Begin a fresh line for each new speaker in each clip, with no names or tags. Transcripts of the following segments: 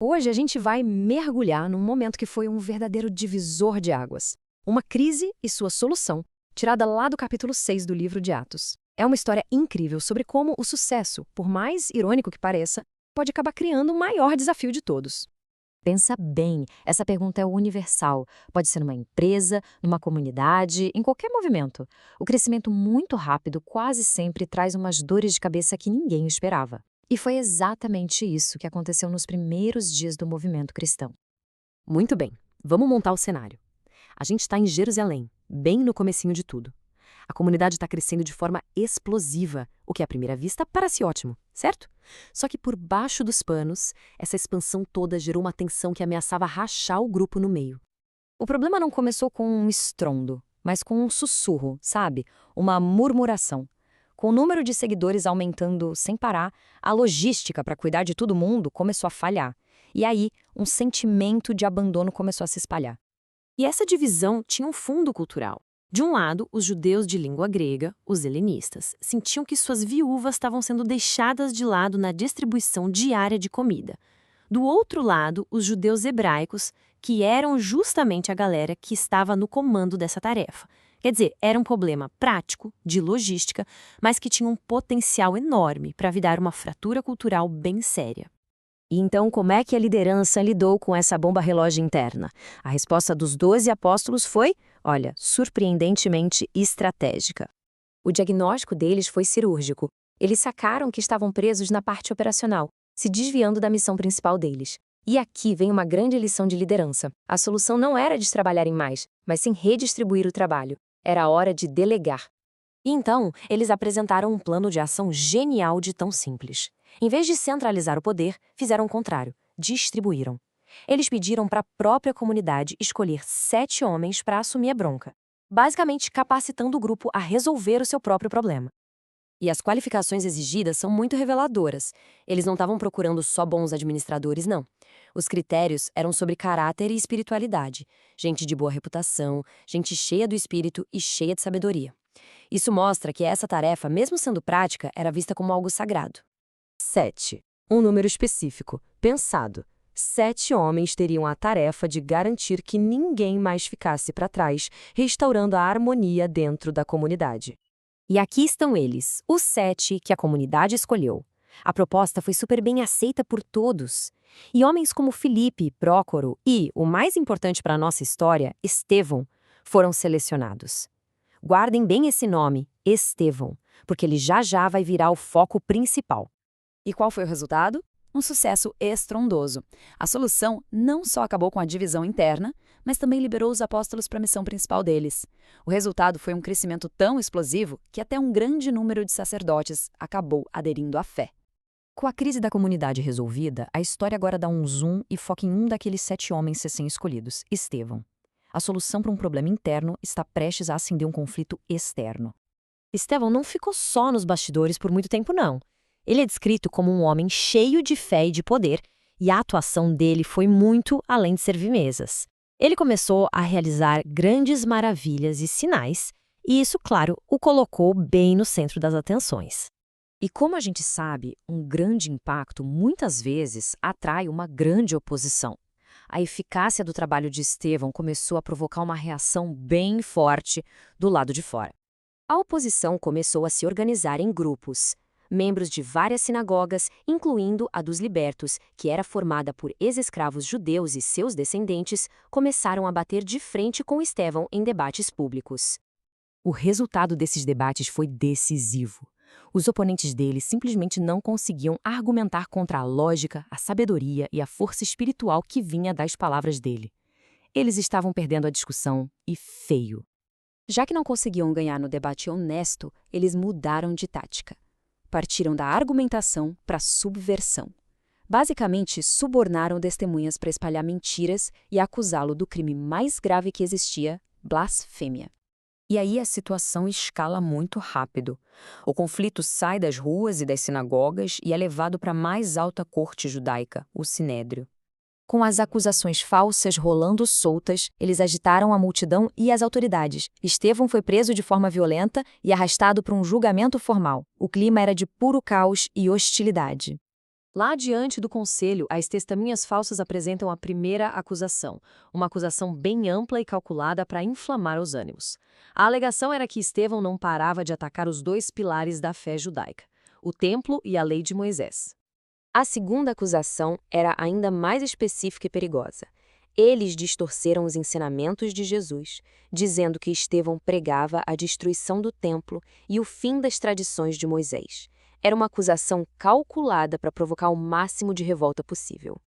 Hoje a gente vai mergulhar num momento que foi um verdadeiro divisor de águas. Uma crise e sua solução, tirada lá do capítulo 6 do livro de Atos. É uma história incrível sobre como o sucesso, por mais irônico que pareça, pode acabar criando o maior desafio de todos.
Pensa bem, essa pergunta é universal. Pode ser numa empresa, numa comunidade, em qualquer movimento. O crescimento muito rápido quase sempre traz umas dores de cabeça que ninguém esperava. E foi exatamente isso que aconteceu nos primeiros dias do movimento cristão.
Muito bem, vamos montar o cenário. A gente está em Jerusalém, bem no comecinho de tudo. A comunidade está crescendo de forma explosiva, o que à primeira vista parece ótimo, certo? Só que por baixo dos panos, essa expansão toda gerou uma tensão que ameaçava rachar o grupo no meio. O problema não começou com um estrondo, mas com um sussurro, sabe? Uma murmuração. Com o número de seguidores aumentando sem parar, a logística para cuidar de todo mundo começou a falhar. E aí, um sentimento de abandono começou a se espalhar.
E essa divisão tinha um fundo cultural. De um lado, os judeus de língua grega, os helenistas, sentiam que suas viúvas estavam sendo deixadas de lado na distribuição diária de comida. Do outro lado, os judeus hebraicos, que eram justamente a galera que estava no comando dessa tarefa. Quer dizer, era um problema prático, de logística, mas que tinha um potencial enorme para virar uma fratura cultural bem séria.
E então, como é que a liderança lidou com essa bomba relógio interna? A resposta dos 12 apóstolos foi, olha, surpreendentemente estratégica. O diagnóstico deles foi cirúrgico. Eles sacaram que estavam presos na parte operacional, se desviando da missão principal deles. E aqui vem uma grande lição de liderança. A solução não era de trabalharem mais, mas sim redistribuir o trabalho. Era a hora de delegar.
E então, eles apresentaram um plano de ação genial de tão simples. Em vez de centralizar o poder, fizeram o contrário, distribuíram. Eles pediram para a própria comunidade escolher 7 homens para assumir a bronca, basicamente capacitando o grupo a resolver o seu próprio problema.
E as qualificações exigidas são muito reveladoras. Eles não estavam procurando só bons administradores, não. Os critérios eram sobre caráter e espiritualidade. Gente de boa reputação, gente cheia do espírito e cheia de sabedoria. Isso mostra que essa tarefa, mesmo sendo prática, era vista como algo sagrado.
7. Um número específico, pensado. 7 homens teriam a tarefa de garantir que ninguém mais ficasse para trás, restaurando a harmonia dentro da comunidade.
E aqui estão eles, os 7 que a comunidade escolheu. A proposta foi super bem aceita por todos. E homens como Filipe, Prócoro e, o mais importante para a nossa história, Estevão, foram selecionados. Guardem bem esse nome, Estevão, porque ele já vai virar o foco principal.
E qual foi o resultado? Um sucesso estrondoso. A solução não só acabou com a divisão interna, mas também liberou os apóstolos para a missão principal deles. O resultado foi um crescimento tão explosivo que até um grande número de sacerdotes acabou aderindo à fé.
Com a crise da comunidade resolvida, a história agora dá um zoom e foca em um daqueles 7 homens recém-escolhidos, Estevão. A solução para um problema interno está prestes a acender um conflito externo.
Estevão não ficou só nos bastidores por muito tempo, não. Ele é descrito como um homem cheio de fé e de poder, e a atuação dele foi muito além de servir mesas. Ele começou a realizar grandes maravilhas e sinais, e isso, claro, o colocou bem no centro das atenções.
E como a gente sabe, um grande impacto muitas vezes atrai uma grande oposição. A eficácia do trabalho de Estevão começou a provocar uma reação bem forte do lado de fora. A oposição começou a se organizar em grupos. Membros de várias sinagogas, incluindo a dos libertos, que era formada por ex-escravos judeus e seus descendentes, começaram a bater de frente com Estevão em debates públicos. O resultado desses debates foi decisivo. Os oponentes dele simplesmente não conseguiam argumentar contra a lógica, a sabedoria e a força espiritual que vinha das palavras dele. Eles estavam perdendo a discussão, e feio. Já que não conseguiam ganhar no debate honesto, eles mudaram de tática. Partiram da argumentação para a subversão. Basicamente, subornaram testemunhas para espalhar mentiras e acusá-lo do crime mais grave que existia, blasfêmia. E aí a situação escala muito rápido. O conflito sai das ruas e das sinagogas e é levado para a mais alta corte judaica, o Sinédrio. Com as acusações falsas rolando soltas, eles agitaram a multidão e as autoridades. Estevão foi preso de forma violenta e arrastado para um julgamento formal. O clima era de puro caos e hostilidade. Lá diante do conselho, as testemunhas falsas apresentam a primeira acusação, uma acusação bem ampla e calculada para inflamar os ânimos. A alegação era que Estevão não parava de atacar os dois pilares da fé judaica, o templo e a lei de Moisés.
A segunda acusação era ainda mais específica e perigosa. Eles distorceram os ensinamentos de Jesus, dizendo que Estevão pregava a destruição do templo e o fim das tradições de Moisés. Era uma acusação calculada para provocar o máximo de revolta possível.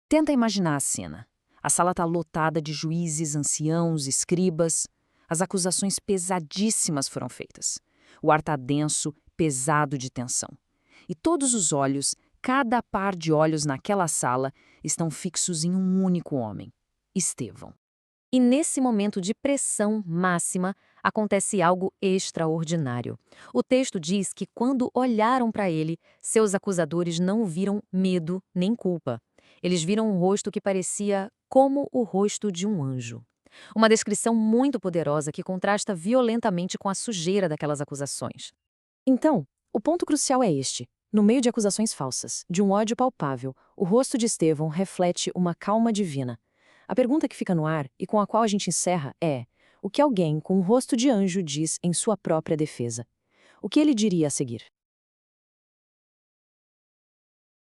Tenta imaginar a cena. A sala está lotada de juízes, anciãos, escribas. As acusações pesadíssimas foram feitas. O ar está denso, pesado de tensão. E todos os olhos, cada par de olhos naquela sala, estão fixos em um único homem, Estevão.
E nesse momento de pressão máxima, acontece algo extraordinário. O texto diz que quando olharam para ele, seus acusadores não viram medo nem culpa. Eles viram um rosto que parecia como o rosto de um anjo. Uma descrição muito poderosa que contrasta violentamente com a sujeira daquelas acusações.
Então, o ponto crucial é este. No meio de acusações falsas, de um ódio palpável, o rosto de Estevão reflete uma calma divina. A pergunta que fica no ar e com a qual a gente encerra é: o que alguém com um rosto de anjo diz em sua própria defesa? O que ele diria a seguir?